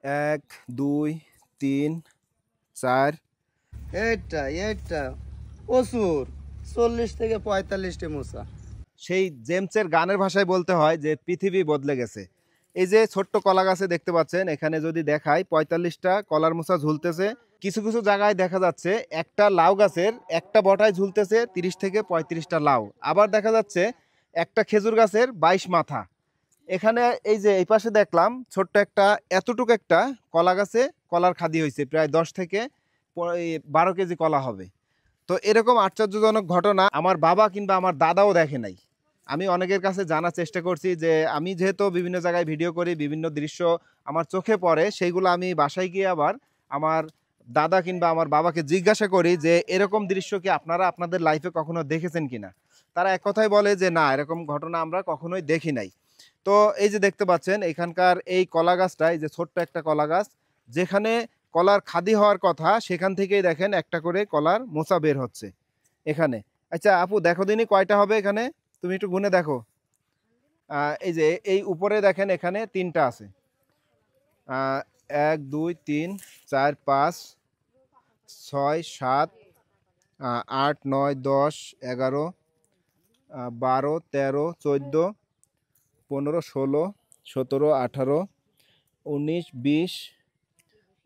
এক, দুই, তিন, চার। এইটা এইটা প্রচুর 40 থেকে 45টি মোচা। সেই জেমসের গানের ভাষায় বলতে হয় যে পৃথিবী বদলে গেছে। এই যে ছোট্ট কলা গাছে দেখতে পাচ্ছেন, এখানে যদি দেখাই 45টা কলার মোচা ঝুলতেছে। কিছু কিছু জায়গায় দেখা যাচ্ছে একটা লাউ গাছের একটা বটায় ঝুলতেছে 30 থেকে 35টা লাউ। আবার দেখা যাচ্ছে একটা খেজুর গাছের 22 মাথা। এখানে এই যে এই পাশে দেখলাম ছোট্ট একটা এতটুকু একটা কলা গাছে কলার খাদি হয়েছে, প্রায় 10 থেকে 12 কেজি কলা হবে। তো এরকম আশ্চর্যজনক ঘটনা আমার বাবা কিংবা আমার দাদাও দেখে নাই। আমি অনেকের কাছে জানার চেষ্টা করছি, যে আমি যেহেতু বিভিন্ন জায়গায় ভিডিও করি, বিভিন্ন দৃশ্য আমার চোখে পড়ে, সেইগুলো আমি বাসায় গিয়ে আবার আমার দাদা কিংবা আমার বাবাকে জিজ্ঞাসা করি যে এরকম দৃশ্য কি আপনারা আপনাদের লাইফে কখনো দেখেছেন কিনা। তারা এক কথাই বলে যে না, এরকম ঘটনা আমরা কখনোই দেখি নাই। তো এই যে দেখতে পাচ্ছেন এখানকার এই কলা গাছটা, এই যে ছোট্ট একটা কলা গাছ, যেখানে কলার খাদি হওয়ার কথা, সেখান থেকেই দেখেন একটা করে কলার মোচা বের হচ্ছে এখানে। আচ্ছা আপু, দেখো দিনই কয়টা হবে এখানে, তুমি একটু গুনে দেখো। এই যে এই উপরে দেখেন এখানে 3টা আছে। 1, 2, 3, 4, 5, 6, 7, 8, 9, 10, 11, 12, 13, 14, 15, 16, 17, 18, 19, 20,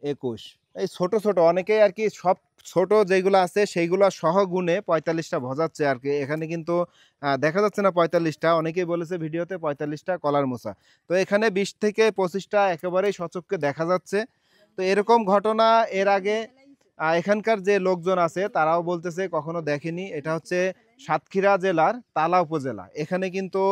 21। এই ছোট ছোট অনেকেই আর কি সব ছোট যেগুলো আছে সেইগুলো সহ গুনে 45টা ভজাচ্ছে আর কি। এখানে কিন্তু দেখা যাচ্ছে না 45টা, অনেকেই বলেছে ভিডিওতে 45টা কলার মোচা। তো এখানে 20 থেকে 25টা একেবারেই সচক্ষে দেখা যাচ্ছে। তো এরকম ঘটনা এর আগে এখানকার যে লোকজন আছে তারাও বলতেছে কখনো দেখেনি। এটা হচ্ছে সাতক্ষীরা জেলার তালা উপজেলা। এখানে কিন্তু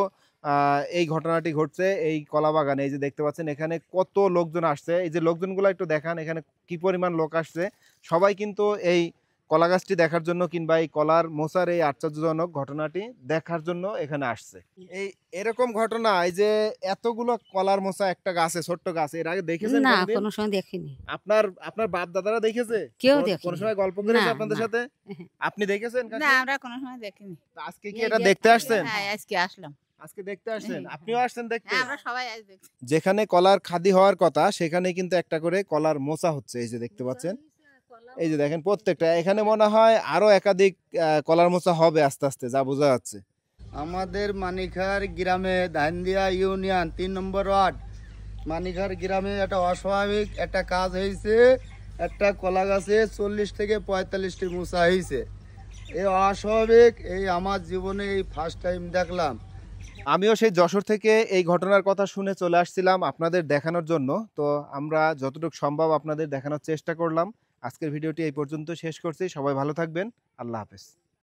এই ঘটনাটি ঘটছে এই কলা বাগানে। এই যে দেখতে পাচ্ছেন এখানে কত লোকজন আসছে, এই যে লোকজনগুলো একটু দেখান এখানে কি পরিমাণ লোক আসছে। সবাই কিন্তু এই কলা গাছটি দেখার জন্য কিংবা এই কলার মোচার এই আশ্চর্যজনক ঘটনাটি দেখার জন্য এখানে আসছে। এই এরকম ঘটনা, এই যে এতগুলো কলার মোচা একটা গাছে, ছোট্ট গাছে, এর আগে দেখেছেন না, কোনোদিন? কোনো সময় দেখিনি। আপনার আপনার বাপ দাদারা দেখেছে? কেউ কোন দেখেনি। সময় গল্প করেছে না, আপনাদের না। সাথে? আপনি দেখেছেন কাকি? না, আমরা কোনো সময় দেখিনি। তা আজকে কি এটা দেখতে আসছেন? হ্যাঁ, আজকে আসলাম। আজকে দেখতে আসছেন? আপনিও আসছেন দেখতে? হ্যাঁ, আমরা সবাই আজ দেখছি। যেখানে কলার খাদি হওয়ার কথা সেখানে কিন্তু একটা করে কলার মোচা হচ্ছে, এই যে দেখতে পাচ্ছেন। এই যে দেখেন প্রত্যেকটা, এখানে মনে হয় আরো একাধিক কলার মোচা হবে আস্তে আস্তে, যা বোঝা যাচ্ছে। আমাদের মানিকহার গ্রামে ধানদিয়া ইউনিয়ন 3 নম্বর ওয়ার্ড মানিকহার গ্রামে একটা অস্বাভাবিক একটা কাজ হয়েছে। একটা কলা গাছে 40 থেকে 45টি মোচা হয়েছে। এই অস্বাভাবিক, এই আমার জীবনে এই ফার্স্ট টাইম দেখলাম। আমিও সেই যশোর থেকে এই ঘটনার কথা শুনে চলে আসছিলাম আপনাদের দেখানোর জন্য। তো আমরা যতটুকু সম্ভব আপনাদের দেখানোর চেষ্টা করলাম। আজকের ভিডিওটি এই পর্যন্ত শেষ করছি। সবাই ভালো থাকবেন। আল্লাহ হাফেজ।